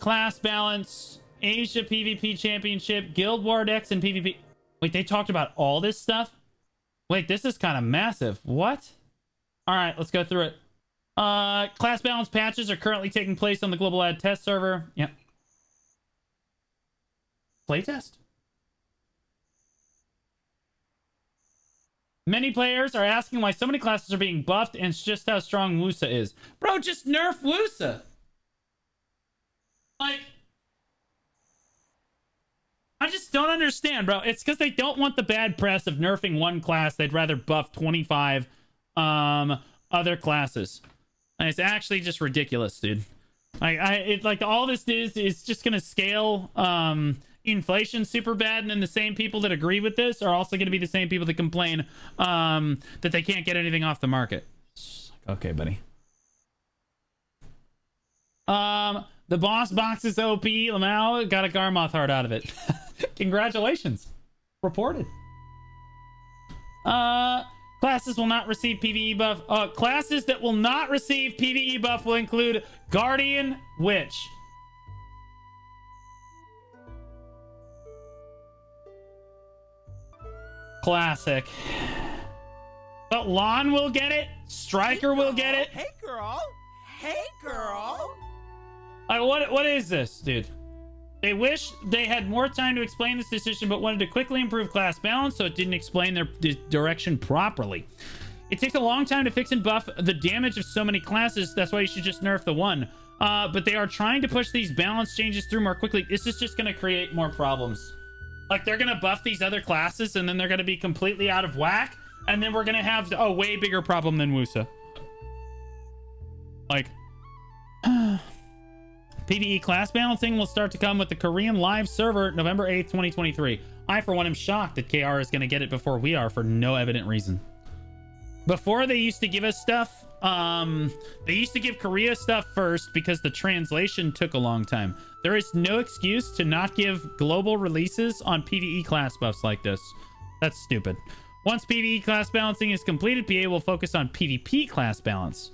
class balance, Asia PvP Championship, Guild Wars X, and PvP. Wait, they talked about all this stuff? Wait, this is kind of massive. What? All right, let's go through it. Class balance patches are currently taking place on the global ad test server. Yep. Playtest. Many players are asking why so many classes are being buffed and just how strong Wusa is. Bro, just nerf Wusa. Like, I just don't understand, bro. It's because they don't want the bad press of nerfing one class. They'd rather buff 25 other classes. And it's actually just ridiculous, dude. Like all this is just gonna scale inflation super bad, and then the same people that agree with this are also going to be the same people that complain that they can't get anything off the market. Okay, buddy. The boss box is OP. Lamau got a Garmoth heart out of it. Congratulations. Reported. Classes will not receive PvE buff. Classes that will not receive PvE buff will include Guardian, Witch. Classic. But Lon will get it. Striker will get it. Hey, girl. Hey, girl. What is this, dude? They wish they had more time to explain this decision, but wanted to quickly improve class balance, so it didn't explain their direction properly. It takes a long time to fix and buff the damage of so many classes. That's why you should just nerf the one. But they are trying to push these balance changes through more quickly. This is just going to create more problems. Like, they're going to buff these other classes, and then they're going to be completely out of whack, and then we're going to have a way bigger problem than Wusa. Like, PvE class balancing will start to come with the Korean live server November 8th, 2023. I, for one, am shocked that KR is going to get it before we are for no evident reason. Before, they used to give us stuff. They used to give Korea stuff first because the translation took a long time. There is no excuse to not give global releases on PvE class buffs like this. That's stupid. Once PvE class balancing is completed, PA will focus on PvP class balance.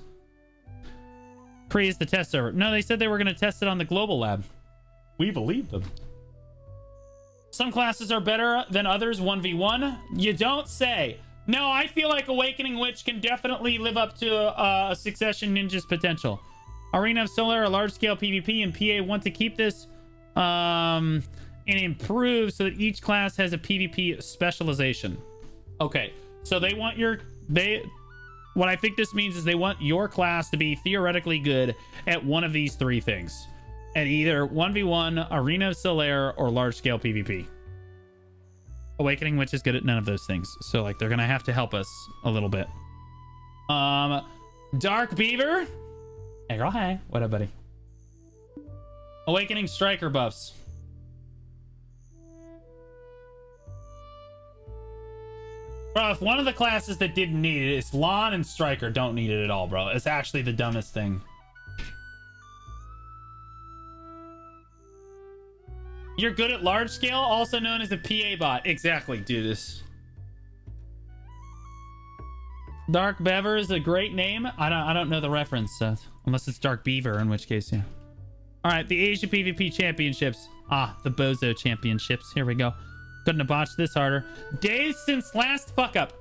Korea is the test server. No, they said they were going to test it on the global lab. We believe them. Some classes are better than others 1v1. You don't say. No, I feel like Awakening Witch can definitely live up to a Succession Ninja's potential. Arena of Solar, a large-scale PvP, and PA want to keep this and improve so that each class has a PvP specialization. Okay, so they want what I think this means is they want your class to be theoretically good at one of these three things. At either 1v1, Arena of Solar, or large-scale PvP. Awakening Witch is good at none of those things. So, like, they're going to have to help us a little bit. Dark Beaver. Hey, girl, hey. What up, buddy? Awakening Striker buffs. Bro, if one of the classes that didn't need it is Lon and Striker don't need it at all, bro. It's actually the dumbest thing. You're good at large scale, also known as a PA bot. Exactly, do this. Dark Beaver is a great name. I don't know the reference, unless it's Dark Beaver, in which case, yeah. All right, the Asia PvP Championships. Ah, the Bozo Championships. Here we go. Couldn't have botched this harder. Days since last fuck up.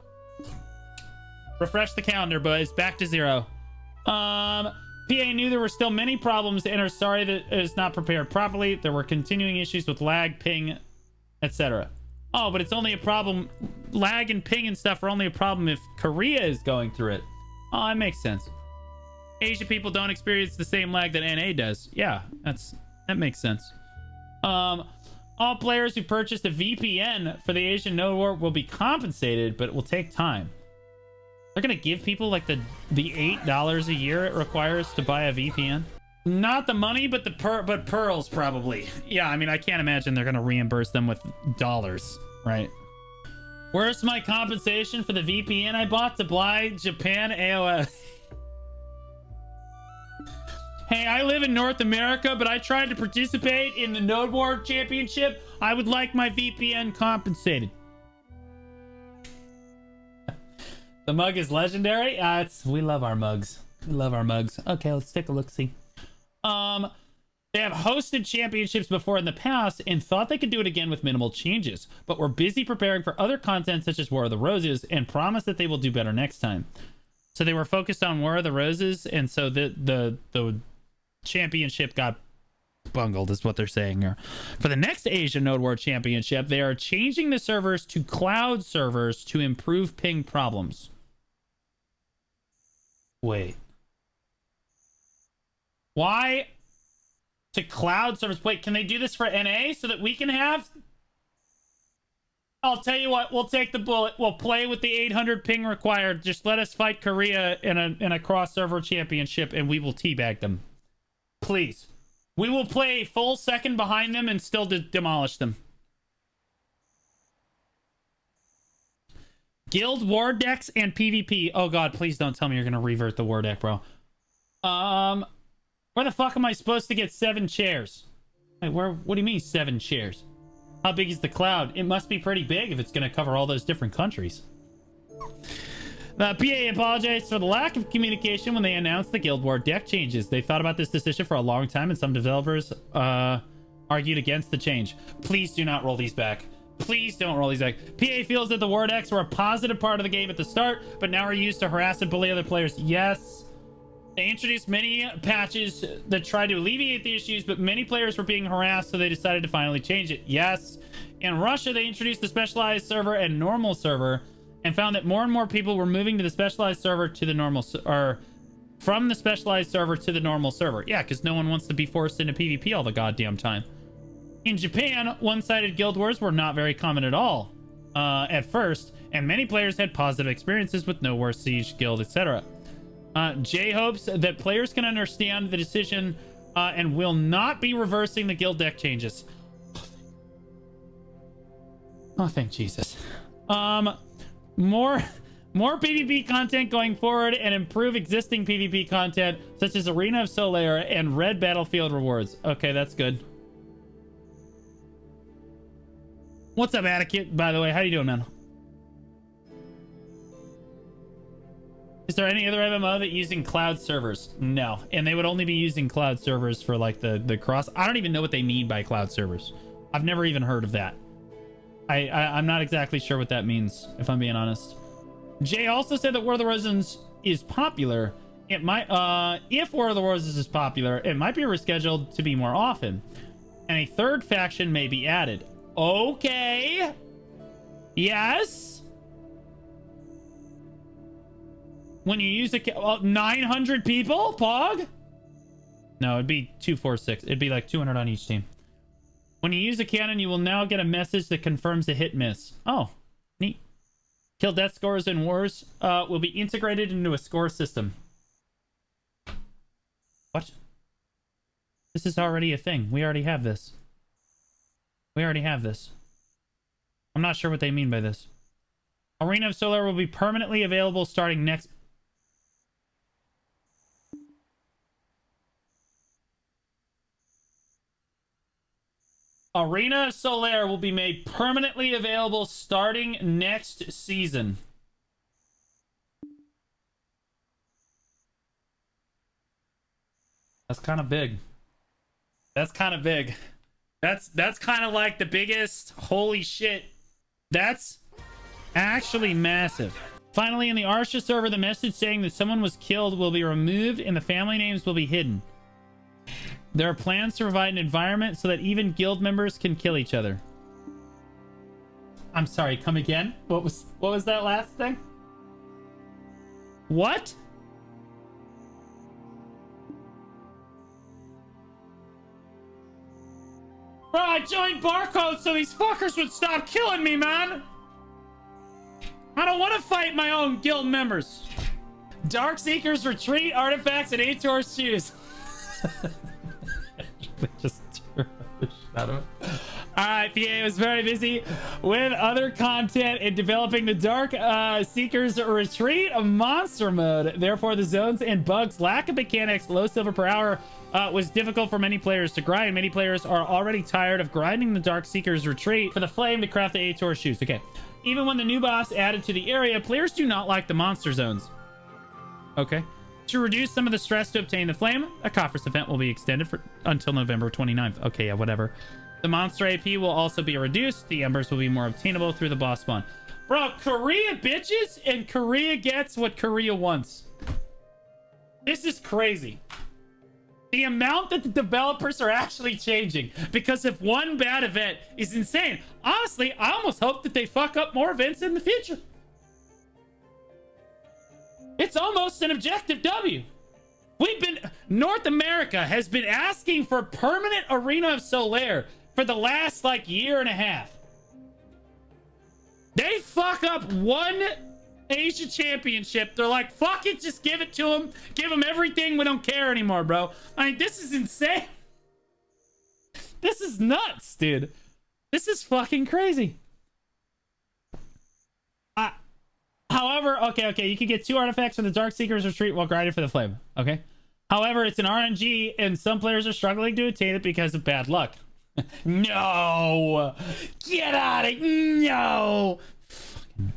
Refresh the calendar, boys. Back to 0. PA knew there were still many problems and are sorry that it is not prepared properly. There were continuing issues with lag, ping, etc. Oh, but it's only a problem. Lag and ping and stuff are only a problem if Korea is going through it. Oh, that makes sense. Asia people don't experience the same lag that NA does. Yeah, that makes sense. All players who purchased a VPN for the Asian Node War will be compensated, but it will take time. They're gonna give people like the $8 a year it requires to buy a VPN. Not the money, but but pearls probably. Yeah, I mean, I can't imagine they're gonna reimburse them with dollars, right? Where's my compensation for the VPN I bought to buy Japan AOS? Hey, I live in North America, but I tried to participate in the Node War Championship. I would like my VPN compensated. The mug is we love our mugs. We love our mugs. Okay, let's take a look-see. They have hosted championships before in the past and thought they could do it again with minimal changes, but were busy preparing for other content such as War of the Roses and promise that they will do better next time. So they were focused on War of the Roses, and so the championship got bungled, is what they're saying here. For the next Asia Node War Championship, they are changing the servers to cloud servers to improve ping problems. Wait. Why to cloud servers? Wait, can they do this for NA so that we can have... I'll tell you what, we'll take the bullet. We'll play with the 800 ping required. Just let us fight Korea in a cross-server championship, and we will teabag them. Please. We will play a full second behind them and still demolish them. Guild war decks and PvP. Oh god, please don't tell me you're gonna revert the war deck, bro. Where the fuck am I supposed to get 7 chairs? Wait, what do you mean 7 chairs? How big is the cloud? It must be pretty big if it's gonna cover all those different countries. PA apologized for the lack of communication when they announced the Guild War deck changes. They thought about this decision for a long time, and some developers argued against the change. Please do not roll these back. Please don't roll these back. PA feels that the war decks were a positive part of the game at the start, but now are used to harass and bully other players. Yes. They introduced many patches that tried to alleviate the issues, but many players were being harassed, so they decided to finally change it. Yes. In Russia, they introduced the specialized server and normal server, and found that more and more people were moving to the specialized server to the normal, or from the specialized server to the normal server. Yeah, because no one wants to be forced into PvP all the goddamn time. In Japan, one-sided guild wars were not very common at all at first, and many players had positive experiences with No War, Siege, Guild, etc. Jay hopes that players can understand the decision and will not be reversing the guild deck changes. Oh, thank Jesus. More PvP content going forward and improve existing PvP content such as Arena of Solare and Red Battlefield rewards. Okay, that's good. What's up, Atticus? By the way, how you doing, man? Is there any other MMO that using cloud servers? No, and they would only be using cloud servers for like the cross. I don't even know what they mean by cloud servers. I've never even heard of that. I'm not exactly sure what that means, if I'm being honest. Jay also said that War of the Roses is popular. It might, if War of the Roses is popular, it might be rescheduled to be more often, and a third faction may be added. Okay. Yes. When you use a 900 people, Pog? No, it'd be 246. It'd be like 200 on each team. When you use a cannon, you will now get a message that confirms a hit miss. Oh, neat. Kill death scores in wars will be integrated into a score system. What? This is already a thing. We already have this. We already have this. I'm not sure what they mean by this. Arena of Solar will be permanently available starting next... Arena of Solaire will be made permanently available starting next season. That's kind of big. That's kind of big. That's kind of like the biggest... Holy shit. That's actually massive. Finally, in the Arsha server, the message saying that someone was killed will be removed and the family names will be hidden. There are plans to provide an environment so that even guild members can kill each other. I'm sorry, come again? What was that last thing? What? Bro, I joined Barcode so these fuckers would stop killing me, man! I don't want to fight my own guild members. Dark Seekers retreat, artifacts, and Ator shoes. Just shut up. Alright, PA was very busy with other content and developing the Dark Seekers retreat monster mode. Therefore, the zones and bugs, lack of mechanics, low silver per hour was difficult for many players to grind. Many players are already tired of grinding the Dark Seekers retreat for the flame to craft the Ator shoes. Okay. Even when the new boss added to the area, players do not like the monster zones. Okay. To reduce some of the stress to obtain the flame, a conference event will be extended until November 29th. Okay, yeah, whatever. The monster AP will also be reduced. The embers will be more obtainable through the boss spawn. Bro, Korea bitches, and Korea gets what Korea wants. This is crazy. The amount that the developers are actually changing because of one bad event is insane. Honestly, I almost hope that they fuck up more events in the future. It's almost an objective W. North America has been asking for permanent Arena of Solaire for the last like year and a half. They fuck up one Asia championship. They're like, fuck it, just give it to them. Give them everything. We don't care anymore, bro. I mean, this is insane. This is nuts, dude. This is fucking crazy. However, okay, you can get 2 artifacts from the Dark Seeker's Retreat while grinding for the flame. Okay. However, it's an RNG, and some players are struggling to attain it because of bad luck. No! Get out of no! Fucking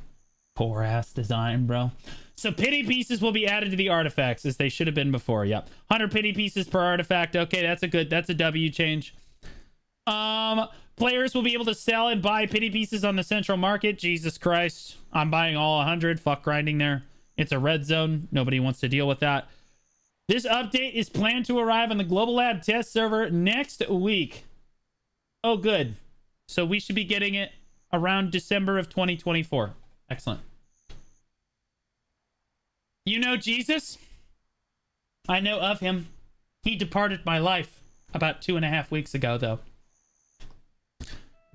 poor ass design, bro. So pity pieces will be added to the artifacts as they should have been before. Yep. 100 pity pieces per artifact. Okay, that's a W change. Players will be able to sell and buy pity pieces on the central market. Jesus Christ. I'm buying all 100. Fuck grinding there. It's a red zone. Nobody wants to deal with that. This update is planned to arrive on the Global Lab test server next week. Oh, good. So we should be getting it around December of 2024. Excellent. You know Jesus? I know of him. He departed my life about 2.5 weeks ago, though.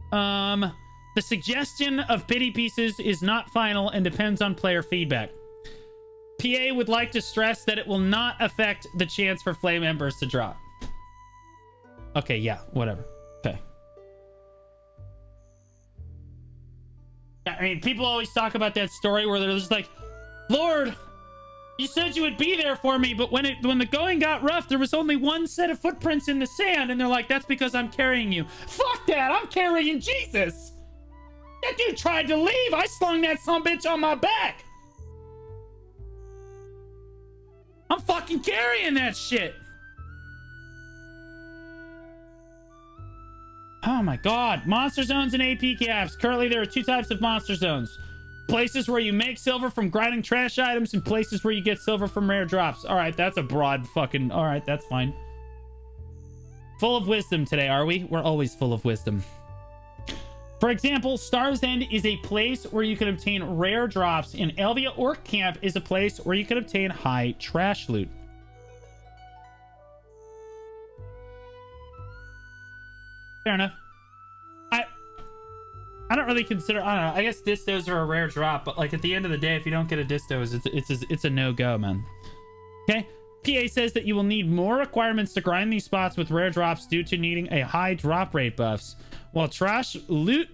The suggestion of pity pieces is not final and depends on player feedback. PA would like to stress that it will not affect the chance for flame embers to drop. Okay, yeah, whatever. Okay. I mean, people always talk about that story where they're just like, Lord, you said you would be there for me, but when the going got rough, there was only one set of footprints in the sand, and they're like, that's because I'm carrying you. Fuck that, I'm carrying Jesus. That dude tried to leave. I slung that sumbitch on my back. I'm fucking carrying that shit. Oh my god. Monster zones and AP caps. Currently, there are 2 types of monster zones. Places where you make silver from grinding trash items and places where you get silver from rare drops. Alright, that's a broad fucking... Alright, that's fine. Full of wisdom today, are we? We're always full of wisdom. For example, Star's End is a place where you can obtain rare drops, and Elvia Orc Camp is a place where you can obtain high trash loot. Fair enough. I don't really consider, I don't know, I guess distos are a rare drop, but like at the end of the day, if you don't get a distos, it's a no-go, man. Okay? PA says that you will need more requirements to grind these spots with rare drops due to needing a high drop rate buffs, while trash loot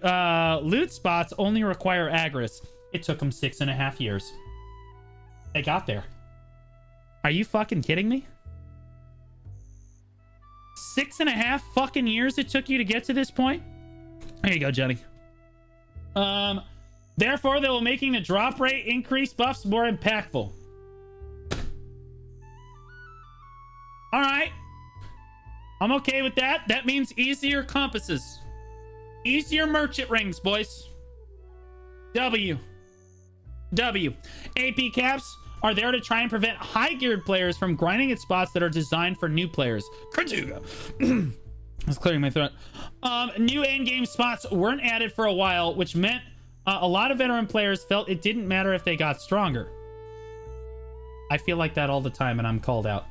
spots only require Agris. It took them 6.5 years. They got there. Are you fucking kidding me? 6.5 fucking years it took you to get to this point? There you go, Johnny. Therefore, they will making the drop rate increase buffs more impactful. All right. I'm okay with that. That means easier compasses. Easier merchant rings, boys. W. AP caps are there to try and prevent high-geared players from grinding at spots that are designed for new players. Kratuga. I was clearing my throat. New endgame spots weren't added for a while, which meant a lot of veteran players felt it didn't matter if they got stronger. I feel like that all the time, and I'm called out.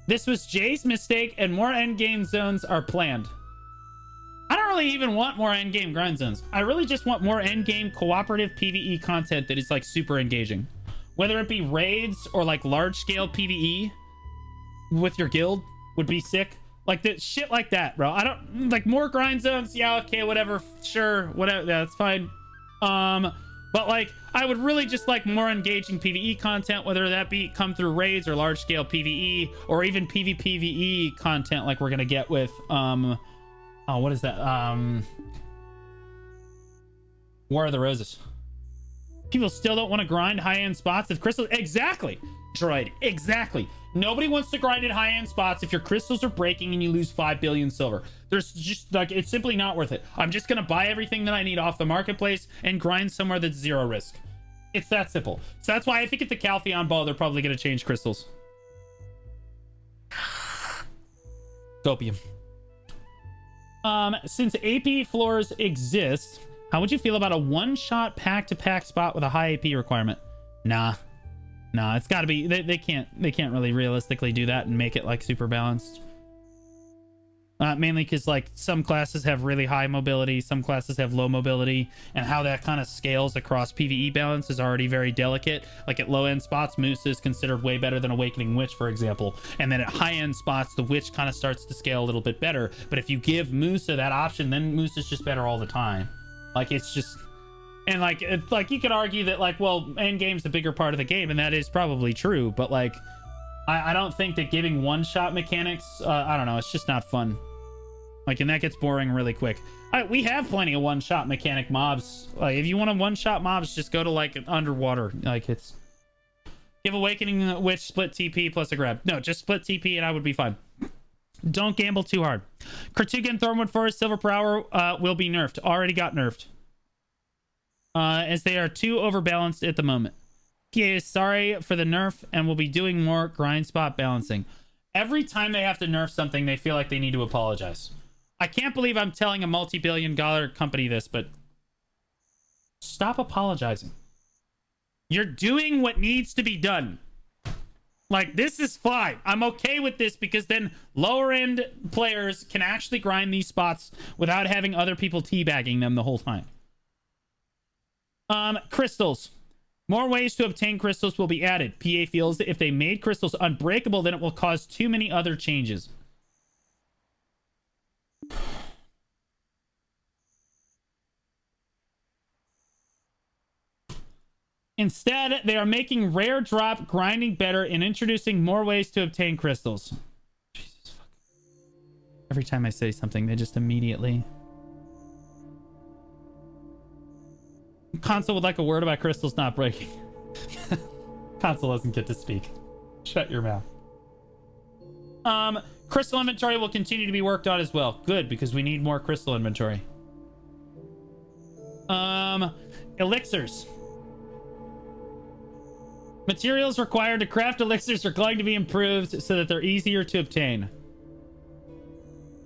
This was Jay's mistake, and more endgame zones are planned. I don't really even want more endgame grind zones. I really just want more endgame cooperative PvE content that is like super engaging. Whether it be raids or like large-scale PvE with your guild would be sick. Like the shit like that, bro. I don't like more grind zones. Yeah, okay, whatever. Sure, whatever. That's fine. But like I would really just like more engaging PvE content, whether that be come through raids or large scale PvE or even PvPvE content like we're gonna get with oh, what is that? War of the Roses. People still don't want to grind high-end spots if crystals... Exactly, Droid. Exactly. Nobody wants to grind at high-end spots if your crystals are breaking and you lose 5 billion silver. There's just, like, it's simply not worth it. I'm just going to buy everything that I need off the marketplace and grind somewhere that's 0 risk. It's that simple. So that's why I think at the Caltheon Ball, they're probably going to change crystals. Copium. Since AP floors exist, how would you feel about a one-shot pack-to-pack spot with a high AP requirement? Nah, it's got to be... They can't really realistically do that and make it like super balanced. Mainly because like some classes have really high mobility, some classes have low mobility, and how that kind of scales across PvE balance is already very delicate. Like at low end spots, Musa is considered way better than Awakening Witch, for example, and then at high end spots, the Witch kind of starts to scale a little bit better. But if you give Musa that option, then Musa's just better all the time. Like it's just... And like it's like you could argue that like, well, endgame's the bigger part of the game, and that is probably true, but like I don't think that giving one-shot mechanics, I don't know, it's just not fun. Like, and that gets boring really quick. We have plenty of one-shot mechanic mobs. Like, if you want to one-shot mobs, just go to, like, underwater. Like, it's... Give Awakening Witch, split TP plus a grab. No, just split TP and I would be fine. Don't gamble too hard. Kartugan, Thornwood Forest, Silver per Hour will be nerfed. Already got nerfed. As they are too overbalanced at the moment. PA is sorry for the nerf and will be doing more grind spot balancing. Every time they have to nerf something, they feel like they need to apologize. I can't believe I'm telling a multi-billion-dollar company this, but stop apologizing. You're doing what needs to be done. Like, this is fine. I'm okay with this because then lower-end players can actually grind these spots without having other people teabagging them the whole time. Crystals. More ways to obtain crystals will be added. PA feels that if they made crystals unbreakable, then it will cause too many other changes. Instead, they are making rare drop grinding better and introducing more ways to obtain crystals. Jesus fuck. Every time I say something, they just immediately... Console would like a word about crystals not breaking. Console doesn't get to speak. Shut your mouth. Crystal inventory will continue to be worked on as well. Good, because we need more crystal inventory. Elixirs. Materials required to craft elixirs are going to be improved so that they're easier to obtain.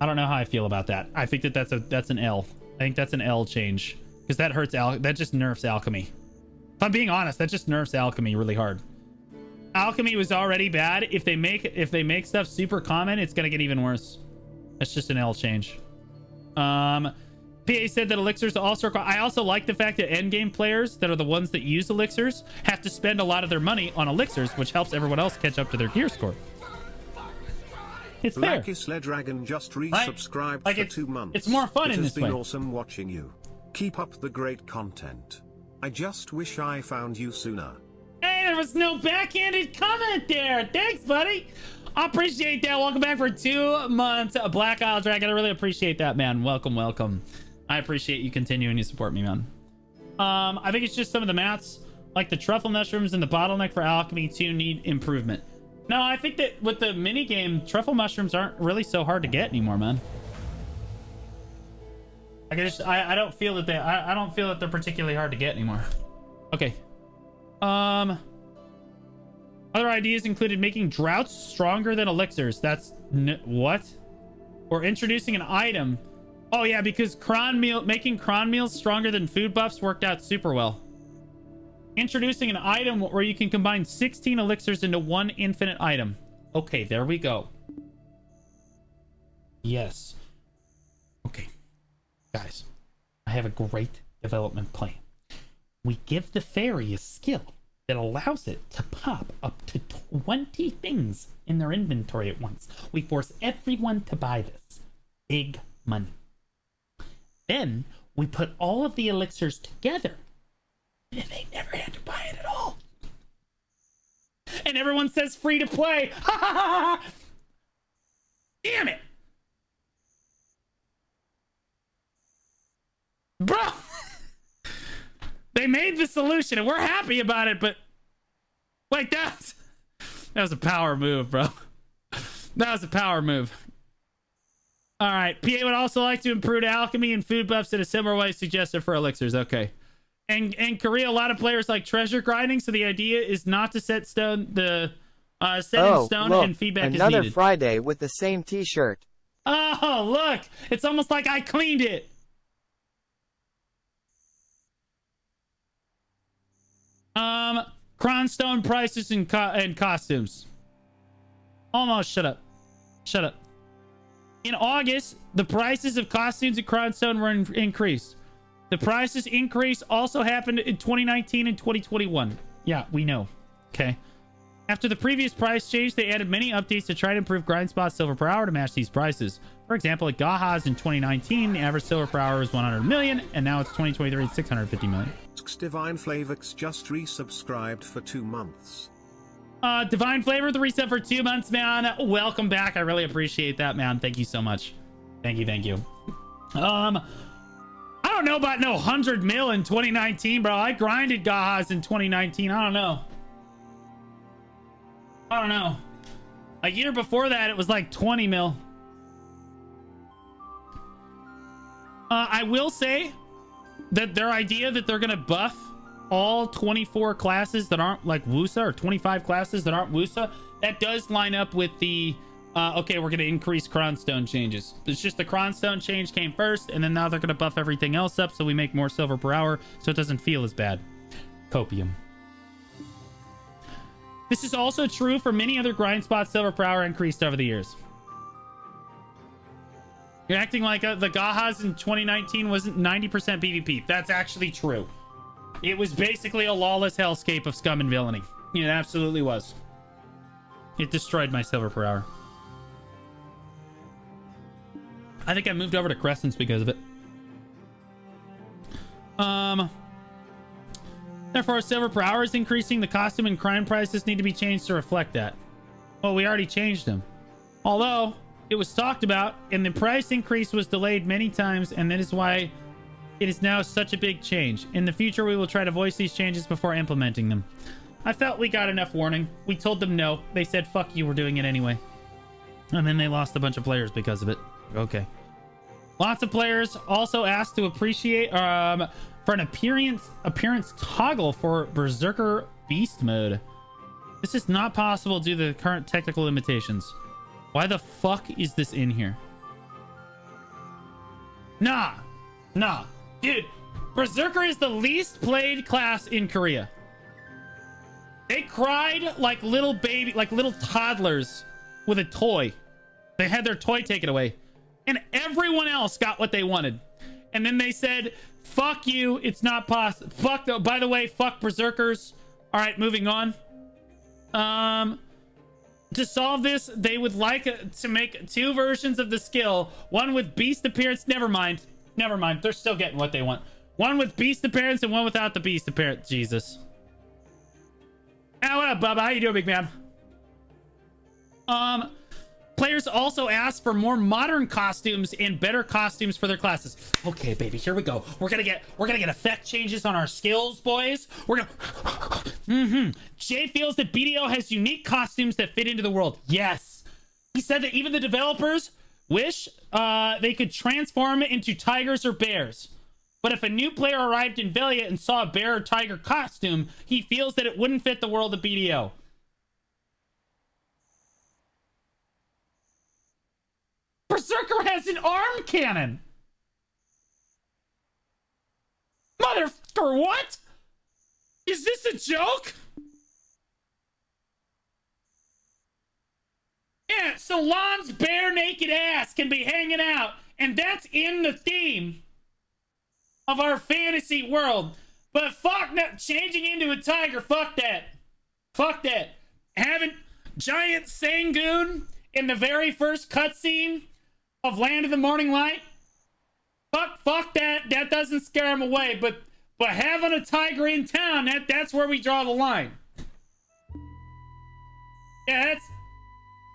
I don't know how I feel about that. I think that that's an L. I think that's an L change. Because that hurts that just nerfs alchemy. If I'm being honest, that just nerfs alchemy really hard. Alchemy was already bad. If they make stuff super common, it's gonna get even worse. That's just an L change. PA said that elixirs also require... I also like the fact that endgame players that are the ones that use elixirs have to spend a lot of their money on elixirs, which helps everyone else catch up to their gear score. It's fair. Dragon just resubscribed like for 2 months. It's more fun in this way. It's been awesome watching you. Keep up the great content. I just wish I found you sooner. Hey, there was no backhanded comment there. Thanks, buddy. I appreciate that. Welcome back for 2 months. Black Isle Dragon. I really appreciate that, man. Welcome. I appreciate you continuing to support me, man. I think it's just some of the mats, like the truffle mushrooms and the bottleneck for alchemy, too, need improvement. No, I think that with the mini game, truffle mushrooms aren't really so hard to get anymore, man. I don't feel that I don't feel that they're particularly hard to get anymore. Okay. Other ideas included making droughts stronger than elixirs. That's what? Or introducing an item. Oh yeah, because making cron meals stronger than food buffs worked out super well. Introducing an item where you can combine 16 elixirs into one infinite item. Okay, there we go. Yes. Okay. Guys, I have a great development plan. We give the fairy a skill that allows it to pop up to 20 things in their inventory at once. We force everyone to buy this. Big money. Then we put all of the elixirs together and they never had to buy it at all. And everyone says free to play. Damn it. Bro, they made the solution and we're happy about it, but like that was a power move, bro. That was a power move. All right. PA would also like to improve alchemy and food buffs in a similar way suggested for elixirs. Okay. And in Korea, a lot of players like treasure grinding, so the idea is not to set stone the set in stone, look, and feedback is another needed. Friday with the same t-shirt. Oh, look. It's almost like I cleaned it. Cronstone prices and costumes. Almost. Shut up. Shut up. In August, the prices of costumes at Cronstone were increased. The prices increase also happened in 2019 and 2021. Yeah, we know. Okay. After the previous price change, they added many updates to try to improve grind spot silver per hour to match these prices. For example, at Gaha's in 2019, the average silver per hour was 100 million, and now it's 2023, it's 650 million. Divine Flavix just resubscribed for 2 months. Divine Flavor, the reset for 2 months, man. Welcome back. I really appreciate that, man. Thank you so much. Thank you, thank you. I don't know about no 100 mil in 2019, bro. I grinded Gaha's in 2019. I don't know. A year before that, it was like 20 mil. I will say that their idea that they're gonna buff all 24 classes that aren't like Wusa, or 25 classes that aren't Wusa, that does line up with the okay, we're gonna increase Cronstone changes. It's just the Cronstone change came first, and then now they're gonna buff everything else up so we make more silver per hour, so it doesn't feel as bad. Copium. This is also true for many other grind spots silver per hour increased over the years. You're acting like the Gaha's in 2019 wasn't 90% PvP. That's actually true. It was basically a lawless hellscape of scum and villainy. It absolutely was. It destroyed my silver per hour. I think I moved over to Crescents because of it. Therefore, silver per hour is increasing. The costume and crime prices need to be changed to reflect that. Well, we already changed them. Although it was talked about, and the price increase was delayed many times, and that is why it is now such a big change. In the future, we will try to voice these changes before implementing them. I felt we got enough warning. We told them no. They said, fuck you, we're doing it anyway. And then they lost a bunch of players because of it. Okay. Lots of players also asked to appreciate for an appearance toggle for Berserker Beast mode. This is not possible due to the current technical limitations. Why the fuck is this in here? Nah. Dude, Berserker is the least played class in Korea. They cried like little baby, like little toddlers with a toy. They had their toy taken away. And everyone else got what they wanted. And then they said, fuck you, it's not possible. By the way, fuck Berserkers. All right, moving on. To solve this, they would like to make 2 versions of the skill. One with beast appearance. Never mind. They're still getting what they want. One with beast appearance and one without the beast appearance. Jesus. What up, Bubba? How you doing, big man? Players also asked for more modern costumes and better costumes for their classes. Okay, baby, here we go. We're gonna get effect changes on our skills, boys. We're gonna Jay feels that BDO has unique costumes that fit into the world. Yes. He said that even the developers wish they could transform into tigers or bears. But if a new player arrived in Velia and saw a bear or tiger costume, he feels that it wouldn't fit the world of BDO. Berserker has an arm cannon. Motherfucker, what? Is this a joke? Yeah, Salon's bare naked ass can be hanging out, and that's in the theme of our fantasy world. But fuck no, changing into a tiger, fuck that. Fuck that. Having giant Sangoon in the very first cutscene of Land of the Morning Light, fuck that. That doesn't scare him away. But having a tiger in town, that's where we draw the line. Yeah,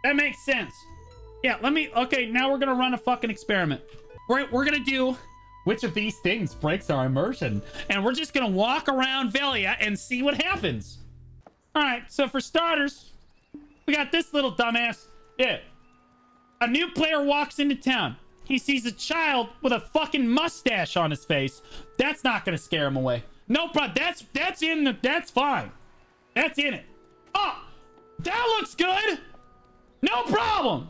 that makes sense. Yeah, okay, now we're gonna run a fucking experiment. We're gonna do Which of these things breaks our immersion? And we're just gonna walk around Velia and see what happens. All right, so for starters, we got this little dumbass. Yeah. A new player walks into town. He sees a child with a fucking mustache on his face. That's not gonna scare him away. No problem. That's fine. That's in it. Oh, that looks good. No problem.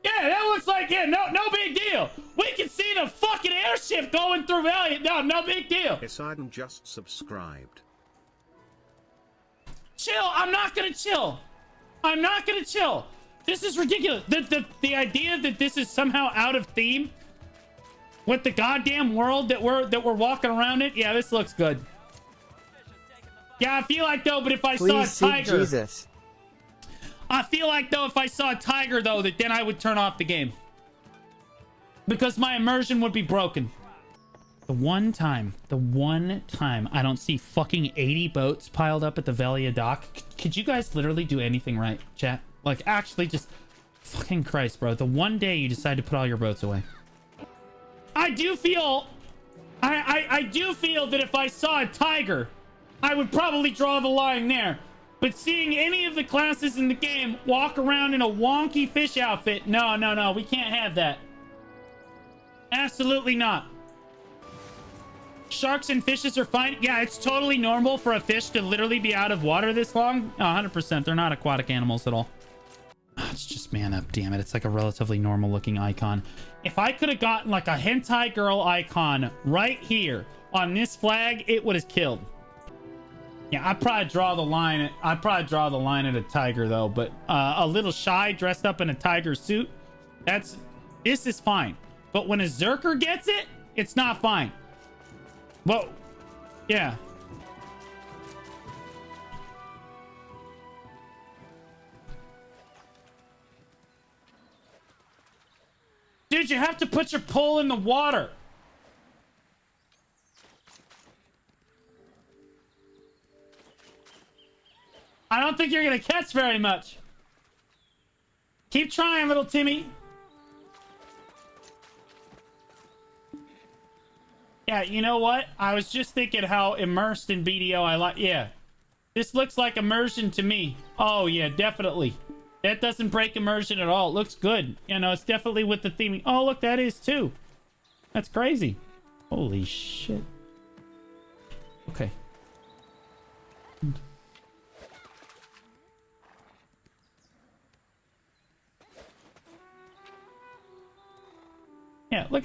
Yeah, that looks like, yeah, no big deal. We can see the fucking airship going through Valiant. No big deal. Poseidon just subscribed. Chill. I'm not gonna chill. I'm not gonna chill. This is ridiculous. The idea that this is somehow out of theme with the goddamn world that we're walking around in. Yeah, this looks good. Yeah, I feel like though, but if I saw a tiger, Jesus. I feel like though if I saw a tiger though, that then I would turn off the game because my immersion would be broken. The one time I don't see fucking 80 boats piled up at the Velia dock. Could you guys literally do anything right, chat? Like, actually, just fucking Christ, bro. The one day you decide to put all your boats away. I do feel that if I saw a tiger, I would probably draw the line there. But seeing any of the classes in the game walk around in a wonky fish outfit, no, we can't have that. Absolutely not. Sharks and fishes are fine. Yeah, it's totally normal for a fish to literally be out of water this long. 100%. They're not aquatic animals at all. It's just man up, damn it. It's like a relatively normal looking icon. If I could have gotten like a hentai girl icon right here on this flag, it would have killed. Yeah, I'd probably draw the line at a tiger though, but a little shy dressed up in a tiger suit, this is fine. But when a Zerker gets it, it's not fine. Well, yeah. Dude, you have to put your pole in the water. I don't think you're gonna catch very much. Keep trying, little Timmy. Yeah, you know what? I was just thinking how immersed in BDO I like. Yeah. This looks like immersion to me. Oh, yeah, definitely. That doesn't break immersion at all. It looks good. You know, it's definitely with the theming. Oh, look, that is too. That's crazy. Holy shit. Okay. Yeah, look.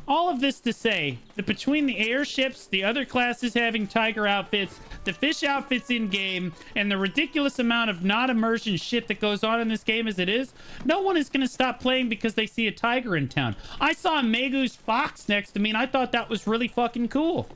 All of this to say that between the airships, the other classes having tiger outfits, the fish outfits in game, and the ridiculous amount of not immersion shit that goes on in this game as it is, no one is going to stop playing because they see a tiger in town. I saw a Megu's fox next to me and I thought that was really fucking cool.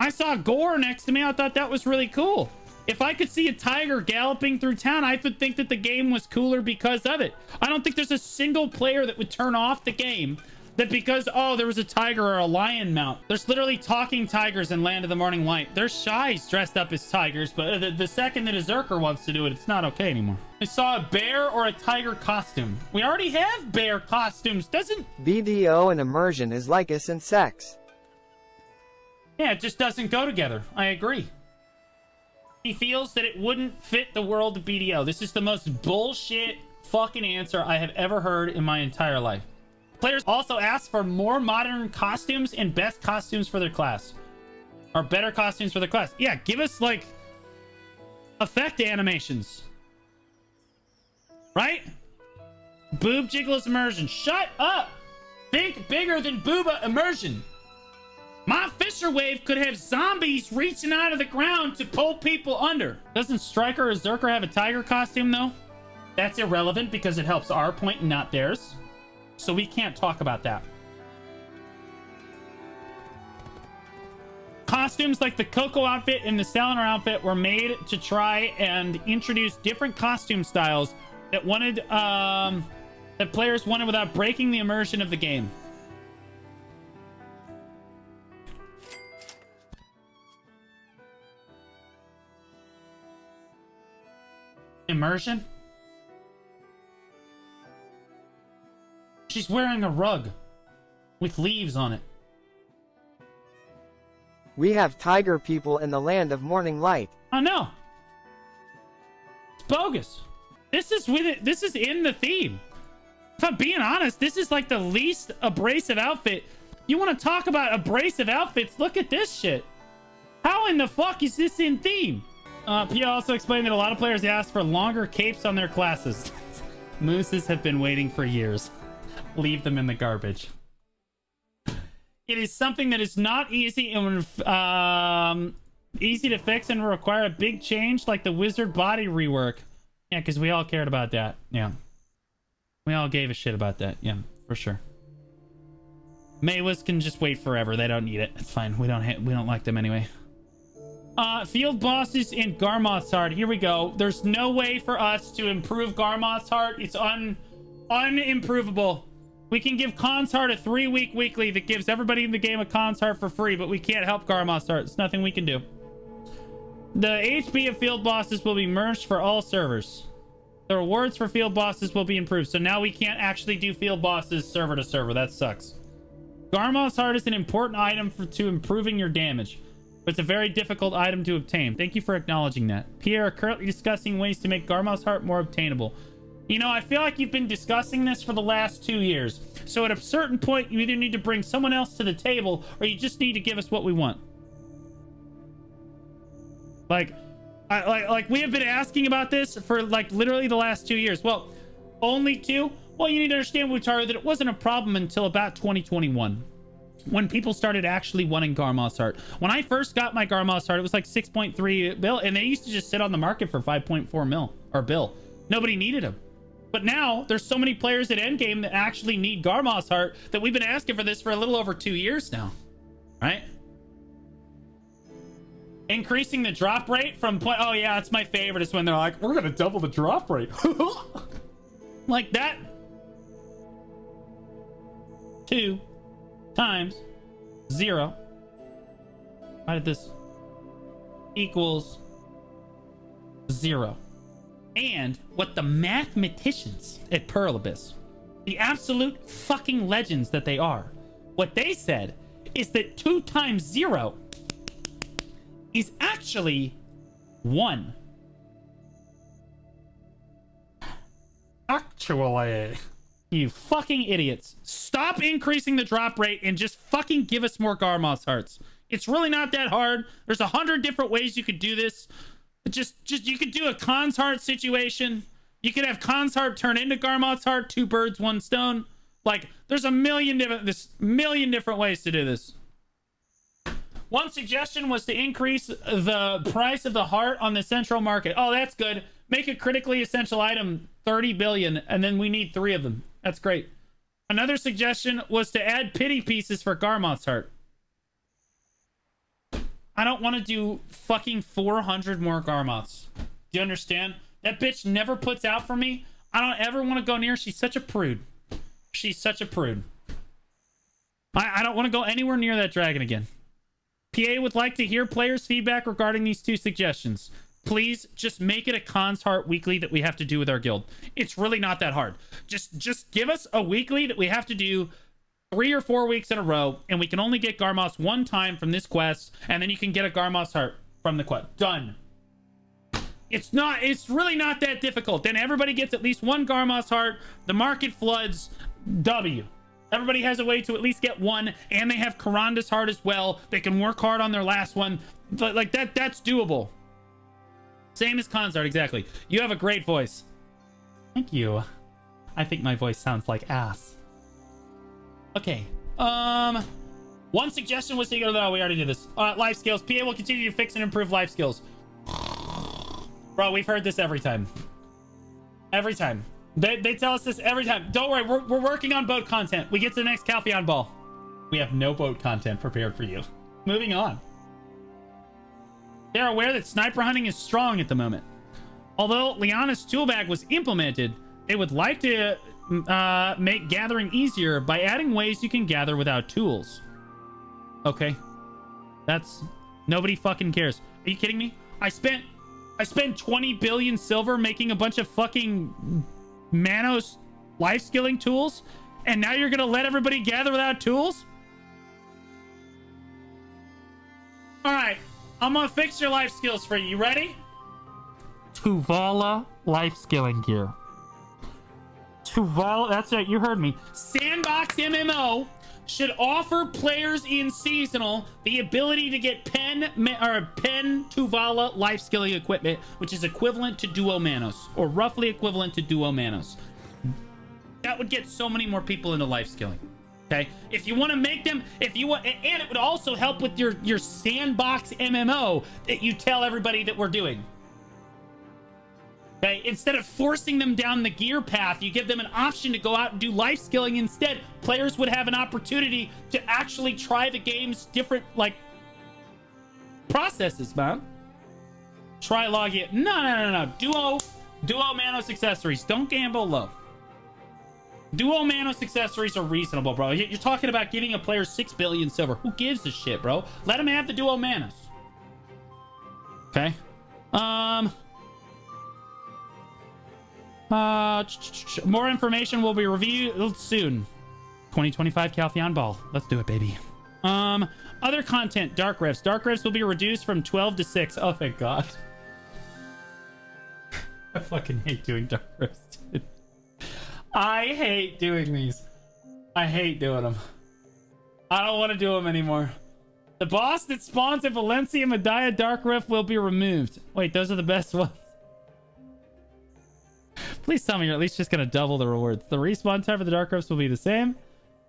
I saw Gore next to me. I thought that was really cool. If I could see a tiger galloping through town, I would think that the game was cooler because of it. I don't think there's a single player that would turn off the game that because, oh, there was a tiger or a lion mount. There's literally talking tigers in Land of the Morning Light. There's shies dressed up as tigers, but the second that a Zerker wants to do it, it's not okay anymore. I saw a bear or a tiger costume. We already have bear costumes, doesn't... BDO and immersion is like us and sex. Yeah, it just doesn't go together. I agree. He feels that it wouldn't fit the world of BDO. This is the most bullshit fucking answer I have ever heard in my entire life. Players also ask for more modern costumes and best costumes for their class. Or better costumes for their class. Yeah, give us, like, effect animations. Right? Boob jiggles immersion. Shut up! Think bigger than booba immersion. My Fisher Wave could have zombies reaching out of the ground to pull people under. Doesn't Striker or Zerker have a tiger costume, though? That's irrelevant because it helps our point and not theirs. So we can't talk about that. Costumes like the Coco outfit and the Salinar outfit were made to try and introduce different costume styles that that players wanted without breaking the immersion of the game. Immersion? She's wearing a rug with leaves on it. We have tiger people in the land of morning light. I know. It's bogus. This is with it. This is in the theme. If I'm being honest, this is like the least abrasive outfit. You want to talk about abrasive outfits? Look at this shit. How in the fuck is this in theme? Pia also explained that a lot of players asked for longer capes on their classes. Mooses have been waiting for years. Leave them in the garbage. It is something that is not easy and easy to fix and will require a big change like the wizard body rework. Yeah, because we all cared about that. Yeah. We all gave a shit about that. Yeah, for sure. Maywas can just wait forever. They don't need it. It's fine. We don't like them anyway. Field bosses in Garmoth's Heart. Here we go. There's no way for us to improve Garmoth's Heart. It's unimprovable. We can give Khan's Heart a 3-week weekly that gives everybody in the game a Khan's Heart for free, but we can't help Garmoth's Heart. It's nothing we can do. The HP of field bosses will be merged for all servers. The rewards for field bosses will be improved. So now we can't actually do field bosses server to server. That sucks. Garmoth's Heart is an important item to improving your damage, but it's a very difficult item to obtain. Thank you for acknowledging that. Pierre are currently discussing ways to make Garmoth's Heart more obtainable. You know, I feel like you've been discussing this for the last 2 years. So at a certain point, you either need to bring someone else to the table or you just need to give us what we want. Like we have been asking about this for like literally the last 2 years. Well, only 2? Well, you need to understand, Wutaru, that it wasn't a problem until about 2021. When people started actually wanting Garmoth's Heart. When I first got my Garmoth's Heart, it was like 6.3 bill, and they used to just sit on the market for 5.4 mil or bill. Nobody needed them. But now there's so many players at Endgame that actually need Garmoth's Heart that we've been asking for this for a little over 2 years now, right? Increasing the drop rate from point. Oh yeah, it's my favorite. Is when they're like, we're gonna double the drop rate, like that. 2 times 0 divided this equals 0. And what the mathematicians at Pearl Abyss, the absolute fucking legends that they are, what they said is that 2 times 0 is actually 1. Actually, you fucking idiots. Stop increasing the drop rate and just fucking give us more Garmoth's Hearts. It's really not that hard. There's 100 different ways you could do this. Just you could do a Khan's Heart situation. You could have Khan's Heart turn into Garmoth's Heart. 2 birds, 1 stone. Like, there's a million different ways to do this. One suggestion was to increase the price of the heart on the central market. Oh, that's good. Make a critically essential item 30 billion, and then we need 3 of them. That's great. Another suggestion was to add pity pieces for Garmoth's Heart. I don't want to do fucking 400 more Garmoths. Do you understand? That bitch never puts out for me. I don't ever want to go near. She's such a prude. She's such a prude. I don't want to go anywhere near that dragon again. PA would like to hear players' feedback regarding these 2 suggestions. Please just make it a Khan's Heart weekly that we have to do with our guild. It's really not that hard. Just give us a weekly that we have to do 3 or 4 weeks in a row, and we can only get Garmoth's 1 time from this quest, and then you can get a Garmoth's Heart from the quest. Done. It's really not that difficult. Then everybody gets at least 1 Garmoth's Heart. The market floods. W. Everybody has a way to at least get 1, and they have Karanda's Heart as well. They can work hard on their last one. But like that's doable. Same as Khan's Heart, exactly. You have a great voice. Thank you. I think my voice sounds like ass. Okay. One suggestion was to go. No, we already did this. Life skills. PA will continue to fix and improve life skills. Bro, we've heard this every time. Every time. They tell us this every time. Don't worry, we're working on boat content. We get to the next Calpheon Ball. We have no boat content prepared for you. Moving on. They're aware that sniper hunting is strong at the moment. Although Liana's tool bag was implemented, they would like to make gathering easier by adding ways you can gather without tools. Okay. That's... Nobody fucking cares. Are you kidding me? I spent 20 billion silver making a bunch of fucking Manos life skilling tools, And now you're gonna let everybody gather without tools? All right, I'm gonna fix your life skills for you. You ready? Tuvala life skilling gear. Tuvala, that's right, you heard me. Sandbox MMO should offer players in seasonal the ability to get pen Tuvala life skilling equipment, which is equivalent to Duo Manos, or roughly equivalent to Duo Manos. That would get so many more people into life skilling. Okay, if you want to make them, if you want, and it would also help with your sandbox MMO that you tell everybody that we're doing. Okay, instead of forcing them down the gear path, you give them an option to go out and do life skilling instead. Players would have an opportunity to actually try the game's different, like, processes, man. Try logging it. No. Duo Manos accessories. Don't gamble low. Duo Manos accessories are reasonable, bro. You're talking about giving a player 6 billion silver. Who gives a shit, bro? Let them have the Duo Manos. Okay. More information will be reviewed soon. 2025 Caltheon Ball. Let's do it, baby. Other content, Dark Rifts. Dark Rifts will be reduced from 12 to 6. Oh, thank God. I fucking hate doing Dark Rifts, dude. I hate doing these. I hate doing them. I don't want to do them anymore. The boss that spawns at Valencia Medalla Dark Rift will be removed. Wait, those are the best ones. Please tell me you're at least just going to double the rewards. The respawn time for the Dark Rifts will be the same,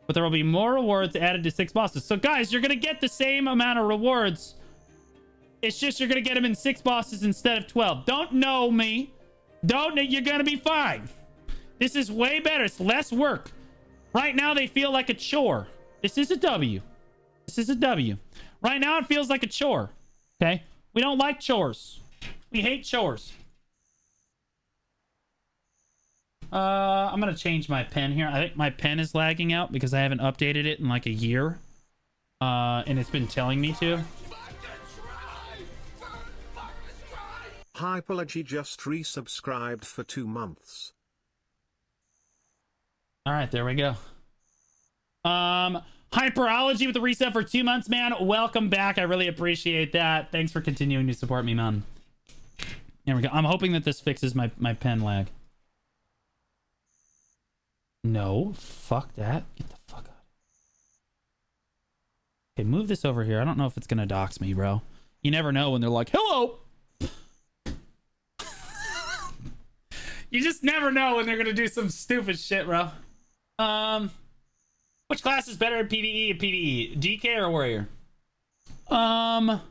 but there will be more rewards added to 6 bosses. So, guys, you're going to get the same amount of rewards. It's just you're going to get them in 6 bosses instead of 12. Don't know me. You're going to be fine. This is way better. It's less work. Right now, they feel like a chore. This is a W. This is a W. Right now, it feels like a chore. Okay? We don't like chores. We hate chores. I'm gonna change my pen here. I think my pen is lagging out because I haven't updated it in like a year. And it's been telling me to. Hypology just resubscribed for 2 months. All right, there we go. Hyperology with the reset for 2 months, man. Welcome back. I really appreciate that. Thanks for continuing to support me, man. There we go. I'm hoping that this fixes my pen lag. No, fuck that. Get the fuck out. Okay, move this over here. I don't know if it's gonna dox me, bro. You never know when they're like, hello. You just never know when they're gonna do some stupid shit, bro. Which class is better at PvE and PvE? DK or Warrior? Well,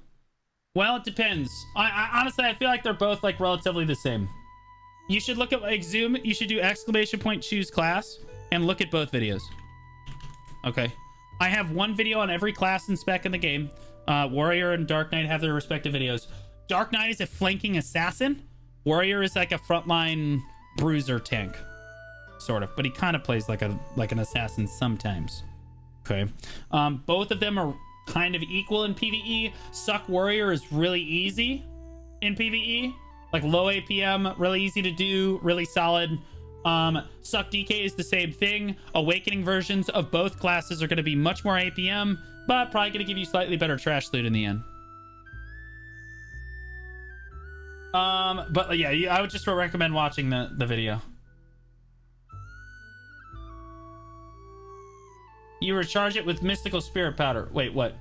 it depends. I honestly, I feel like they're both like relatively the same. You should look at like zoom. You should do ! choose class and look at both videos. Okay. I have one video on every class and spec in the game. Warrior and Dark Knight have their respective videos. Dark Knight is a flanking assassin. Warrior is like a frontline bruiser tank, sort of, but he kind of plays like an assassin sometimes. Okay. Both of them are kind of equal in PvE. Suck Warrior is really easy in PvE. Like low APM, really easy to do, really solid. Suck DK is the same thing. Awakening versions of both classes are going to be much more APM, but probably going to give you slightly better trash loot in the end. But yeah, I would just recommend watching the video. You recharge it with mystical spirit powder. Wait, what?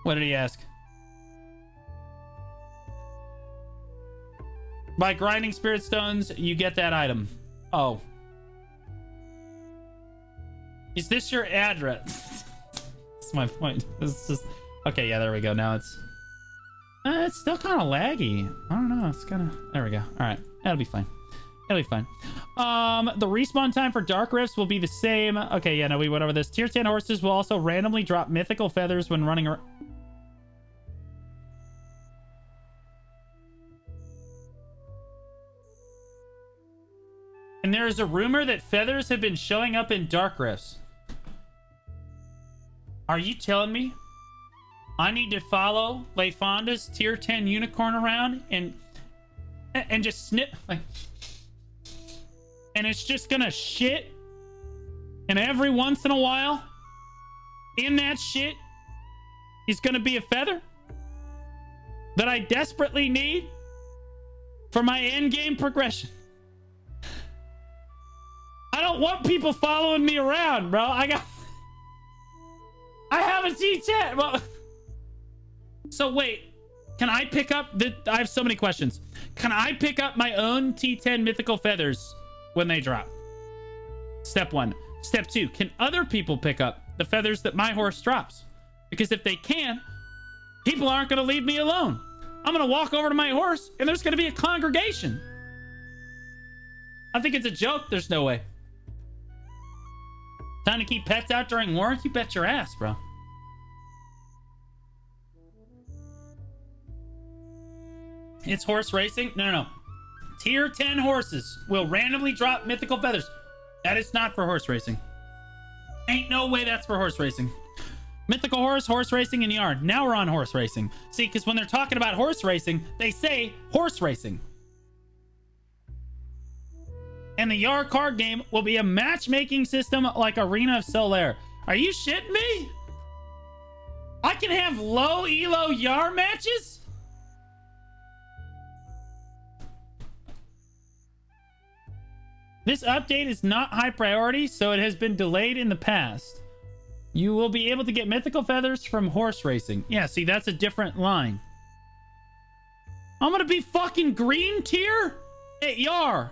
What did he ask? By grinding spirit stones, you get that item. Oh. Is this your address? That's my point. It's just... Okay, yeah, there we go. Now it's still kind of laggy. I don't know. It's kind of... There we go. All right. That'll be fine. It'll be fine. The respawn time for Dark Rifts will be the same. Okay, yeah, no, we went over this. Tier 10 horses will also randomly drop mythical feathers when running around. And there is a rumor that feathers have been showing up in Dark Rifts. Are you telling me I need to follow Leifonda's tier 10 unicorn around and just snip like, and it's just gonna shit And every once in a while, in that shit, is going to be a feather that I desperately need for my end game progression. I don't want people following me around, bro. I have a T10. Well, so wait, can I pick up I have so many questions. Can I pick up my own T10 mythical feathers when they drop? Step 1. Step 2, can other people pick up the feathers that my horse drops? Because if they can, people aren't going to leave me alone. I'm going to walk over to my horse and there's going to be a congregation. I think it's a joke. There's no way. Time to keep pets out during war? You bet your ass, bro. It's horse racing? No. Tier 10 horses will randomly drop mythical feathers. That is not for horse racing. Ain't no way that's for horse racing. Mythical horse racing, and yard. Now we're on horse racing. See, because when they're talking about horse racing, they say horse racing. And the Yar card game will be a matchmaking system like Arena of Solaire. Are you shitting me? I can have low elo Yar matches? This update is not high priority, so it has been delayed in the past. You will be able to get mythical feathers from horse racing. Yeah, see, that's a different line. I'm gonna be fucking green tier at Yar.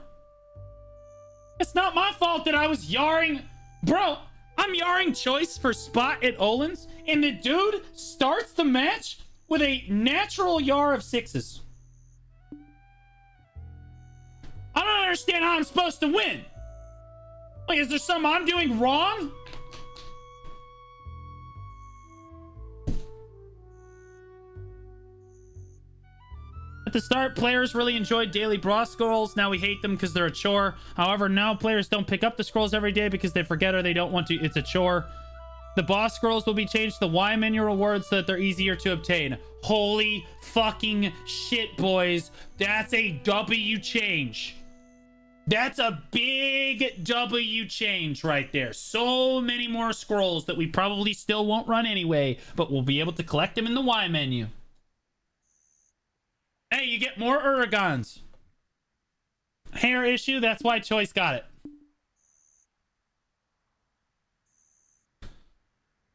It's not my fault that I was yarring. Bro, I'm yarring choice for spot at Olin's, and the dude starts the match with a natural Yar of 6s. I don't understand how I'm supposed to win. Like, is there something I'm doing wrong? At the start, players really enjoyed daily boss scrolls. Now we hate them because they're a chore. However, now players don't pick up the scrolls every day because they forget or they don't want to. It's a chore. The boss scrolls will be changed to Y menu rewards so that they're easier to obtain. Holy fucking shit, boys. That's a W change. That's a big W change right there. So many more scrolls that we probably still won't run anyway, but we'll be able to collect them in the Y menu. Hey, you get more Uragons. Hair issue, that's why Choice got it.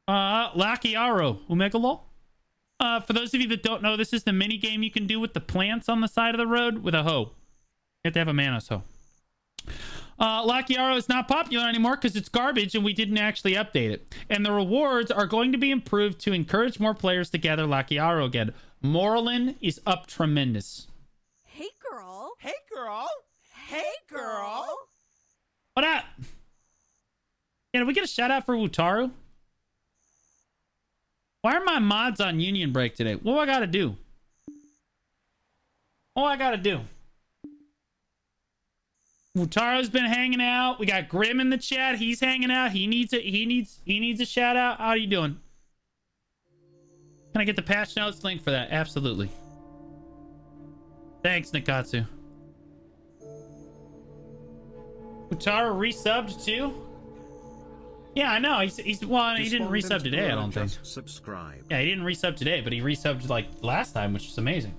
Lakiaro, Umegalol. For those of you that don't know, this is the mini game you can do with the plants on the side of the road with a hoe. You have to have a Manos hoe. Lakiaro is not popular anymore because it's garbage and we didn't actually update it. And the rewards are going to be improved to encourage more players to gather Lakiaro again. Morlin is up tremendous. Hey, girl. Hey, girl. Hey, girl. What up? Yeah, did we get a shout out for Wutaru? Why are my mods on union break today? What do I gotta do? Wutaru's been hanging out. We got Grim in the chat. He's hanging out. He needs a shout out. How are you doing? Can I get the patch notes link for that? Absolutely. Thanks, Nikatsu. Wutaru resubbed too? Yeah, I know. He's well, he didn't resub today, I don't think. Subscribe. Yeah, he didn't resub today, but he resubbed like last time, which was amazing.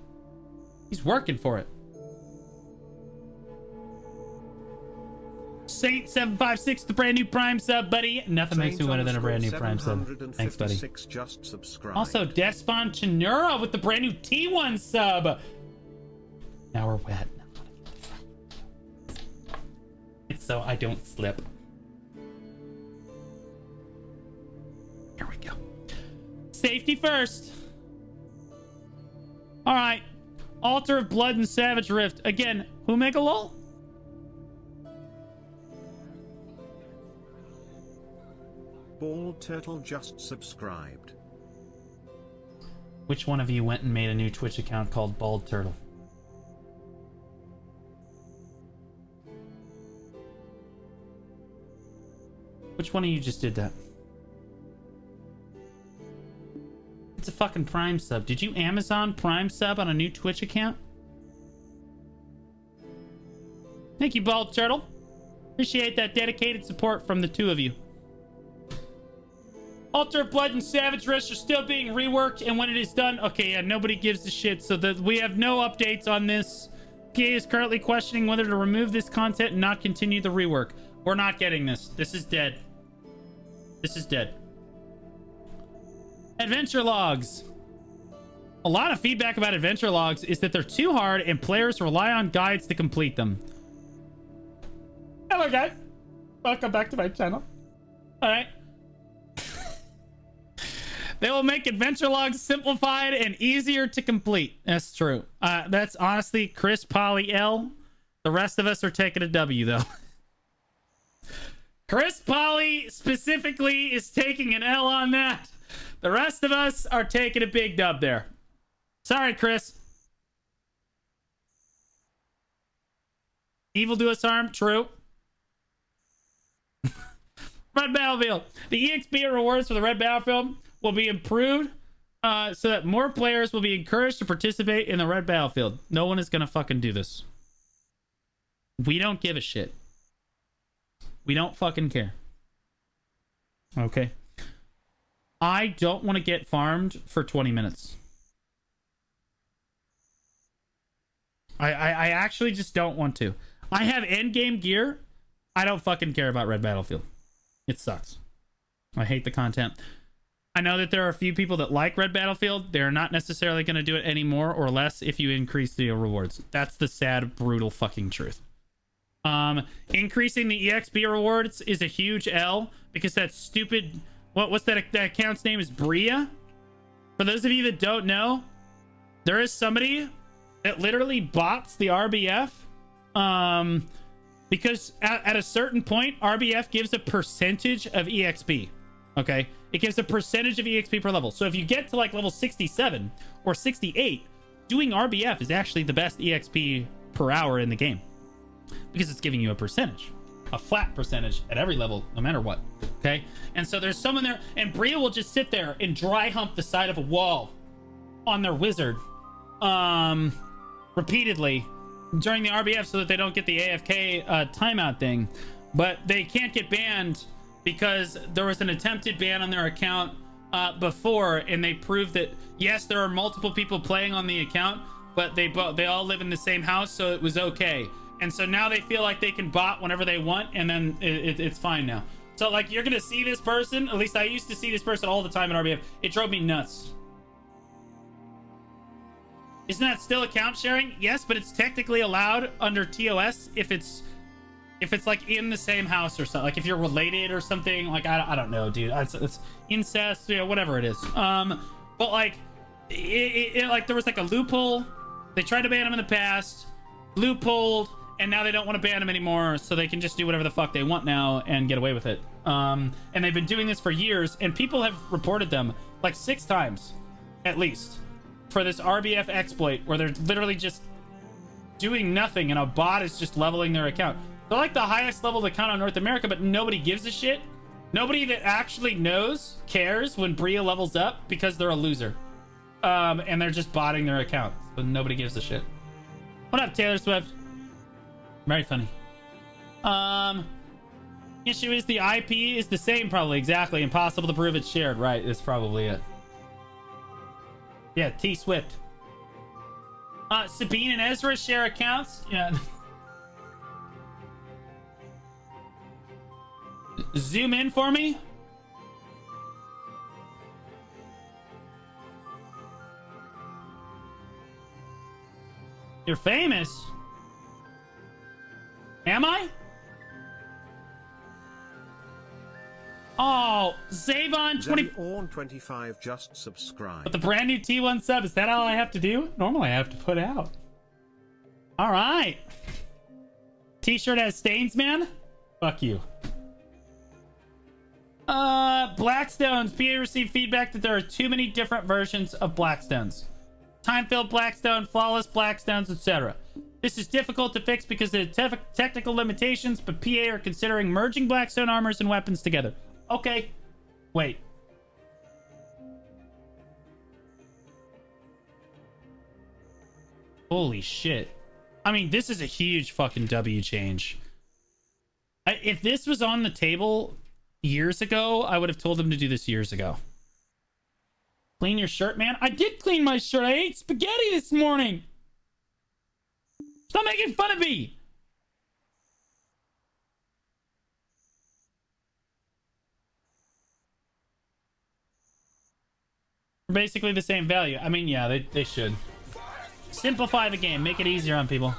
He's working for it. Saint756, the brand new Prime sub, buddy. Nothing makes me better than a brand new Prime sub. Thanks, buddy. Just subscribe. Also, Despon Chinura with the brand new T1 sub. Now we're wet. It's so I don't slip. Here we go. Safety first. All right. Altar of Blood and Savage Rift. Again, who make a lol? Bald Turtle just subscribed. Which one of you went and made a new Twitch account called Bald Turtle? Which one of you just did that? It's a fucking Prime sub. Did you Amazon Prime sub on a new Twitch account? Thank you, Bald Turtle. Appreciate that dedicated support from the two of you. Altar of Blood and Savage Rush are still being reworked, and when it is done, okay, yeah, nobody gives a shit, so that we have no updates on this. PA is currently questioning whether to remove this content and not continue the rework. We're not getting this. This is dead. This is dead. Adventure logs. A lot of feedback about adventure logs is that they're too hard and players rely on guides to complete them. Hello, guys. Welcome back to my channel. All right. They will make adventure logs simplified and easier to complete. That's true. That's honestly Chris, Polly, L. The rest of us are taking a W, though. Chris, Polly, specifically, is taking an L on that. The rest of us are taking a big dub there. Sorry, Chris. Evil do us harm. True. Red Battlefield. The EXP rewards for the Red Battlefield will be improved so that more players will be encouraged to participate in the Red Battlefield. No one is going to fucking do this. We don't give a shit. We don't fucking care. Okay. I don't want to get farmed for 20 minutes. I actually just don't want to. I have endgame gear. I don't fucking care about Red Battlefield. It sucks. I hate the content. I know that there are a few people that like Red Battlefield. They're not necessarily going to do it any more or less if you increase the rewards. That's the sad, brutal fucking truth. Increasing the EXP rewards is a huge L because that stupid... What's that account's name is Bria? For those of you that don't know, there is somebody that literally bots the RBF. Because at a certain point, RBF gives a percentage of EXP. Okay? It gives a percentage of EXP per level. So if you get to like level 67 or 68, doing RBF is actually the best EXP per hour in the game. Because it's giving you a percentage. A flat percentage at every level, no matter what. Okay? And so there's someone there, and Bria will just sit there and dry hump the side of a wall on their wizard repeatedly during the RBF so that they don't get the AFK timeout thing. But they can't get banned because there was an attempted ban on their account before, and they proved that yes, there are multiple people playing on the account, but they all live in the same house, so it was okay. And so now they feel like they can bot whenever they want, and then it's fine now. So like you're gonna see this person, at least I used to see this person all the time in RBF. It drove me nuts. Isn't that still account sharing? Yes, but it's technically allowed under TOS if it's like in the same house or something, like if you're related or something. Like I don't know, dude. It's incest, you know, whatever it is. But like it like there was like a loophole. They tried to ban him in the past, loopholed, and now they don't want to ban him anymore, so they can just do whatever the fuck they want now and get away with it. And they've been doing this for years, and people have reported them like 6 times at least for this RBF exploit where they're literally just doing nothing and a bot is just leveling their account. They're like the highest leveled account on North America, but nobody gives a shit. Nobody that actually knows cares when Bria levels up because they're a loser. And they're just botting their account, so nobody gives a shit. What up, Taylor Swift? Very funny. Issue is the IP is the same, probably. Exactly. Impossible to prove it's shared. Right. That's probably it. Yeah, T Swift. Sabine and Ezra share accounts. Yeah. Zoom in for me. You're famous. Am I? Oh, Zavon 25 just subscribe. With the brand new T1 sub, is that all I have to do? Normally I have to put out. All right. T-shirt has stains, man. Fuck you. Blackstones. PA received feedback that there are too many different versions of Blackstones. Time-filled Blackstone, flawless Blackstones, etc. This is difficult to fix because of the technical limitations, but PA are considering merging Blackstone armors and weapons together. Okay. Wait. Holy shit. I mean, this is a huge fucking W change. If this was on the table years ago, I would have told him to do this years ago. Clean your shirt, man. I did clean my shirt. I ate spaghetti this morning. Stop making fun of me. Basically the same value. I mean, yeah, they should. Simplify the game. Make it easier on people.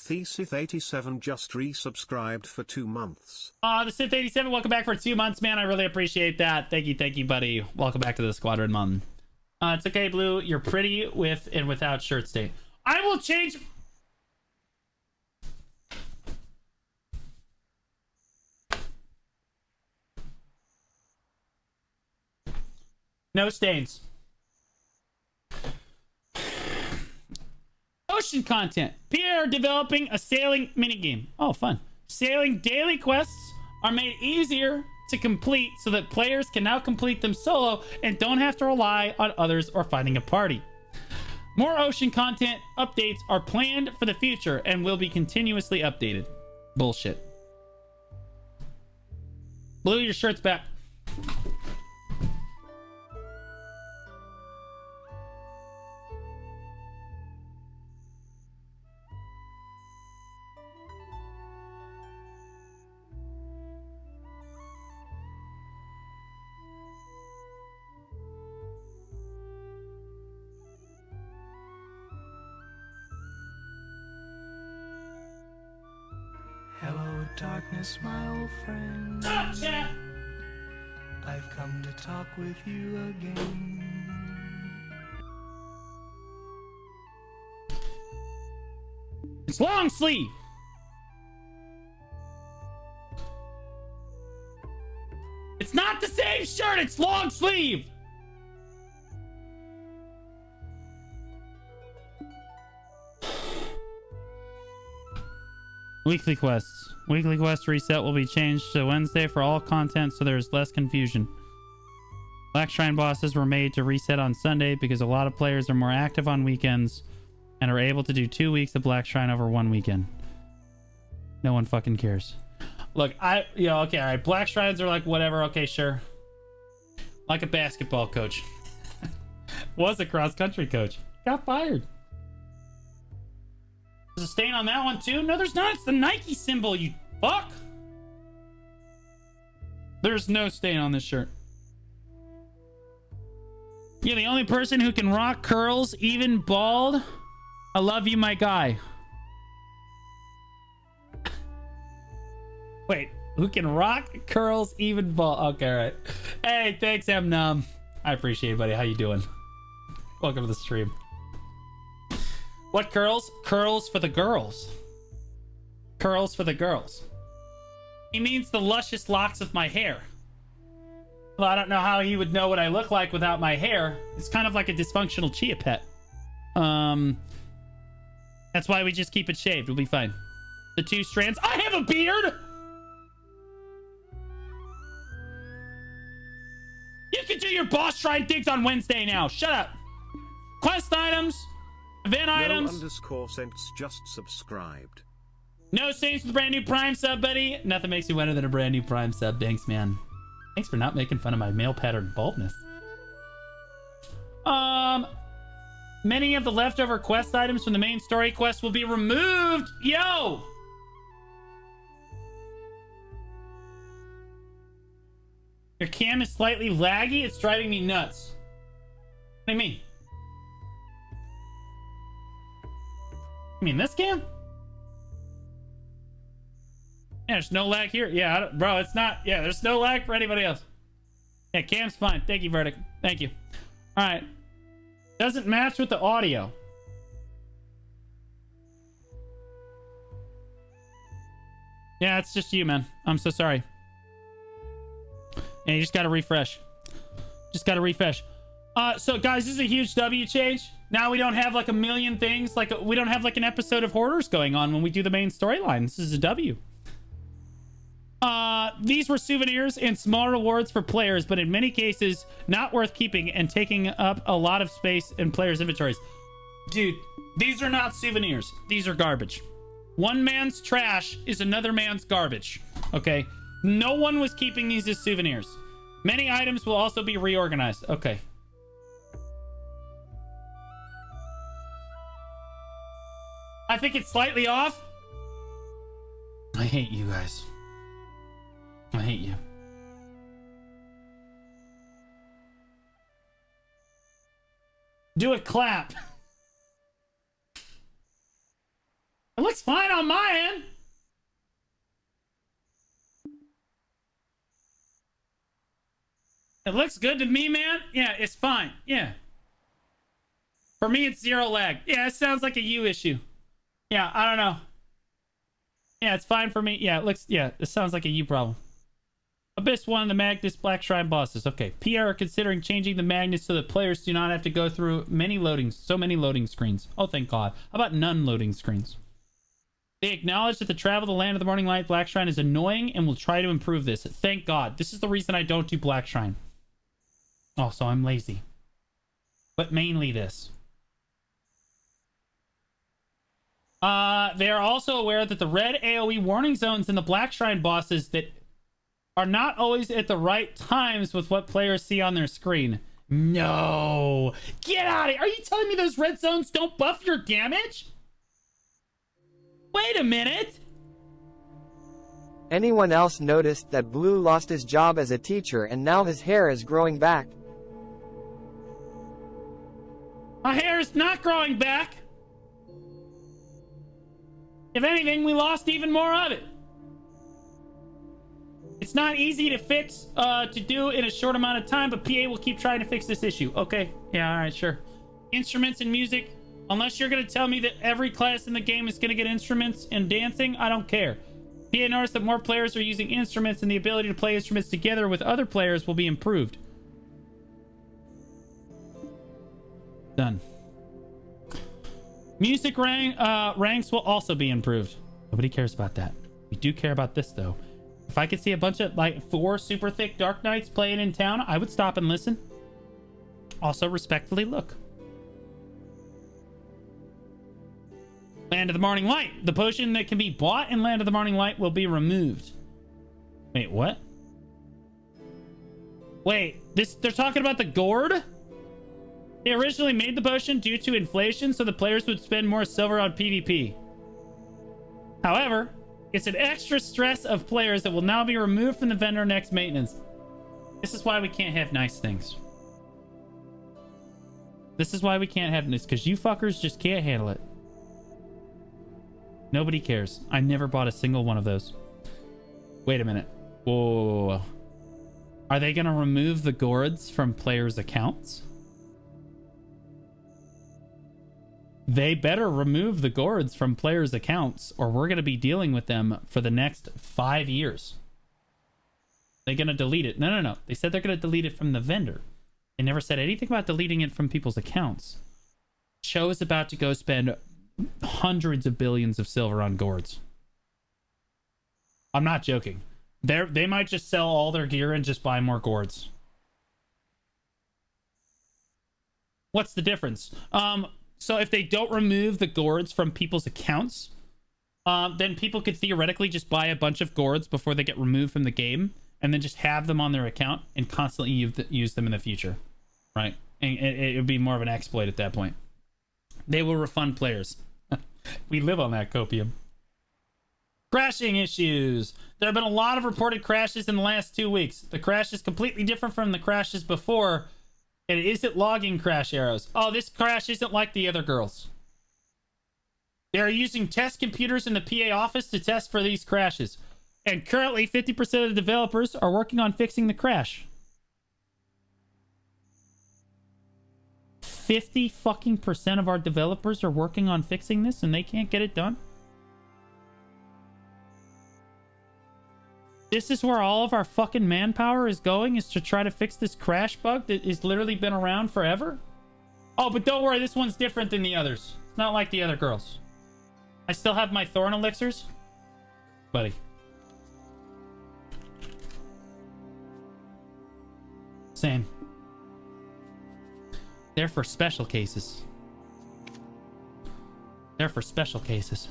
Thesith87 just resubscribed for 2 months. The Sith87, welcome back for 2 months, man. I really appreciate that. Thank you, buddy. Welcome back to the Squadron, Mom. It's okay, Blue. You're pretty with and without shirt state. I will change... No stains. Ocean content. Pierre developing a sailing minigame. Oh, fun. Sailing daily quests are made easier to complete so that players can now complete them solo and don't have to rely on others or finding a party. More ocean content updates are planned for the future and will be continuously updated. Bullshit. Blue, your shirt's back. Hello, darkness, my old friend. Stop, chat. I've come to talk with you again. It's long sleeve. It's not the same shirt. It's long sleeve. Weekly quests. Weekly quest reset will be changed to Wednesday for all content so there's less confusion. Black Shrine bosses were made to reset on Sunday because a lot of players are more active on weekends and are able to do 2 weeks of Black Shrine over 1 weekend. No one fucking cares. Look, okay, all right. Black Shrines are like, whatever, okay, sure. Like a basketball coach. Was a cross-country coach. Got fired. There's a stain on that one too? No, there's not. It's the Nike symbol, you fuck. There's no stain on this shirt. You're the only person who can rock curls, even bald. I love you, my guy. Wait, who can rock curls, even bald? Okay, all right. Hey, thanks, M Num. I appreciate it, buddy. How you doing? Welcome to the stream. What curls? Curls for the girls. Curls for the girls. He means the luscious locks of my hair. Well, I don't know how he would know what I look like without my hair. It's kind of like a dysfunctional chia pet. That's why we just keep it shaved. We'll be fine. The 2 strands. I have a beard! You can do your boss shrine things on Wednesday now. Shut up. Quest items. Event items. _cents just subscribed. No saints with the brand new Prime sub, buddy. Nothing makes me better than a brand new Prime sub. Thanks, man. Thanks for not making fun of my male pattern baldness. Many of the leftover quest items from the main story quest will be removed. Yo! Your cam is slightly laggy. It's driving me nuts. What do you mean? You mean this cam? Yeah, there's no lag here. Yeah, bro, it's not. Yeah, there's no lag for anybody else. Yeah, cam's fine. Thank you, Verdict. Thank you. All right. Doesn't match with the audio. Yeah, it's just you, man. I'm so sorry. Yeah, you just gotta refresh. Just gotta refresh. So guys, this is a huge W change. Now we don't have like a million things. We don't have like an episode of Hoarders going on when we do the main storyline. This is a W. These were souvenirs and small rewards for players, but in many cases, not worth keeping and taking up a lot of space in players' inventories. Dude, these are not souvenirs. These are garbage. One man's trash is another man's garbage. Okay? No one was keeping these as souvenirs. Many items will also be reorganized. Okay. I think it's slightly off. I hate you guys. I hate you. Do a clap. It looks fine on my end. It looks good to me, man. Yeah, it's fine. Yeah. For me, it's zero lag. Yeah, it sounds like a you issue. Yeah, I don't know. Yeah, it's fine for me. Yeah, it looks... Yeah, it sounds like a you problem. Abyss one of the Magnus Black Shrine bosses. Okay. PR are considering changing the Magnus so that players do not have to go through so many loading screens. Oh, thank God. How about none loading screens? They acknowledge that the travel to the Land of the Morning Light Black Shrine is annoying and will try to improve this. Thank God. This is the reason I don't do Black Shrine. Oh, so I'm lazy. But mainly this. They are also aware that the red AoE warning zones in the Black Shrine bosses that are not always at the right times with what players see on their screen. No! Get out of here! Are you telling me those red zones don't buff your damage? Wait a minute! Anyone else noticed that Blue lost his job as a teacher and now his hair is growing back? My hair is not growing back! If anything, we lost even more of it. It's not easy to fix, to do in a short amount of time, but PA will keep trying to fix this issue. Okay. Yeah, alright, sure. Instruments and music. Unless you're going to tell me that every class in the game is going to get instruments and dancing, I don't care. PA noticed that more players are using instruments and the ability to play instruments together with other players will be improved. Done. Music ranks will also be improved. Nobody cares about that. We do care about this, though. If I could see a bunch of, like, 4 super thick Dark Knights playing in town, I would stop and listen. Also, respectfully look. Land of the Morning Light. The potion that can be bought in Land of the Morning Light will be removed. Wait, what? Wait, they're talking about the gourd? They originally made the potion due to inflation so the players would spend more silver on PvP. However, it's an extra stress of players that will now be removed from the vendor next maintenance. This is why we can't have nice things. This is why we can't have this, because you fuckers just can't handle it. Nobody cares. I never bought a single one of those. Wait a minute. Whoa, whoa, whoa, whoa. Are they going to remove the gourds from players' accounts? They better remove the gourds from players' accounts, or we're going to be dealing with them for the next 5 years. They're going to delete it. No, no, no. They said they're going to delete it from the vendor. They never said anything about deleting it from people's accounts. Cho is about to go spend hundreds of billions of silver on gourds. I'm not joking. They might just sell all their gear and just buy more gourds. What's the difference? So if they don't remove the gourds from people's accounts, then people could theoretically just buy a bunch of gourds before they get removed from the game and then just have them on their account and constantly use them in the future, right? And it would be more of an exploit at that point. They will refund players. We live on that copium. Crashing issues. There have been a lot of reported crashes in the last 2 weeks. The crash is completely different from the crashes before. And it isn't logging crash arrows. Oh, this crash isn't like the other girls. They are using test computers in the PA office to test for these crashes. And currently, 50% of the developers are working on fixing the crash. 50 fucking % of our developers are working on fixing this and they can't get it done? This is where all of our fucking manpower is going, is to try to fix this crash bug that has literally been around forever? Oh, but don't worry, this one's different than the others. It's not like the other girls. I still have my thorn elixirs. Buddy. Same. They're for special cases. They're for special cases.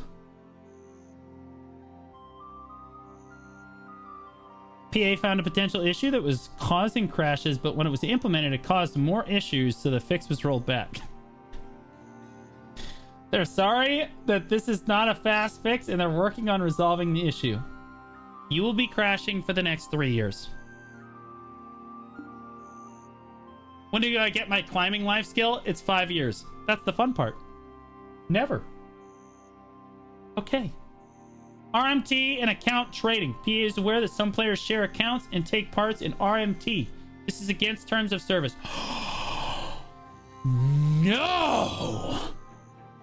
PA found a potential issue that was causing crashes, but when it was implemented, it caused more issues, so the fix was rolled back. They're sorry that this is not a fast fix, and they're working on resolving the issue. You will be crashing for the next 3 years. When do I get my climbing life skill? It's 5 years. That's the fun part. Never. Okay. RMT and account trading. PA is aware that some players share accounts and take parts in RMT. This is against terms of service. No!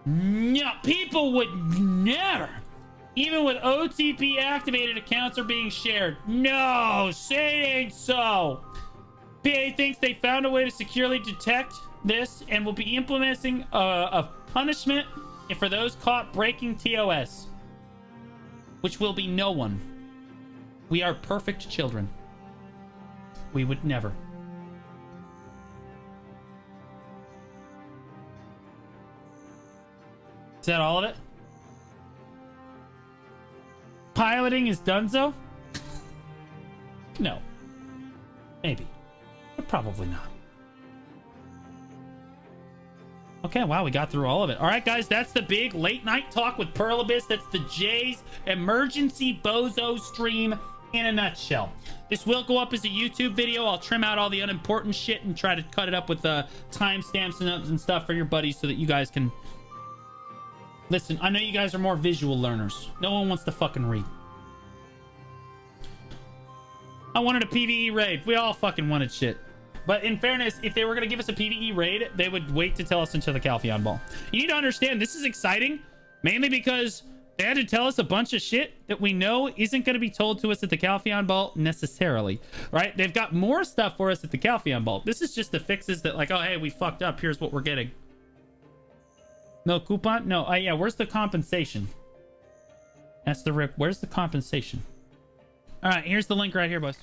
No, people would never. Even with OTP activated, accounts are being shared. No, say it ain't so. PA thinks they found a way to securely detect this and will be implementing a punishment for those caught breaking TOS, which will be no one. We are perfect children. We would never. Is that all of it? Piloting is donezo? No. Maybe. But probably not. Okay, wow, we got through all of it. All right, guys, that's the big late night talk with Perlibus. That's the Jay's emergency bozo stream in a nutshell. This will go up as a YouTube video. I'll trim out all the unimportant shit and try to cut it up with the timestamps and stuff for your buddies so that you guys can listen. I know you guys are more visual learners. No one wants to fucking read. I wanted a PvE raid. We all fucking wanted shit. But in fairness, if they were going to give us a PvE raid, they would wait to tell us until the Calpheon Ball. You need to understand, this is exciting, mainly because they had to tell us a bunch of shit that we know isn't going to be told to us at the Calpheon Ball necessarily, right? They've got more stuff for us at the Calpheon Ball. This is just the fixes that like, oh, hey, we fucked up. Here's what we're getting. No coupon? No. Yeah, where's the compensation? That's the rip. Where's the compensation? All right, here's the link right here, boys.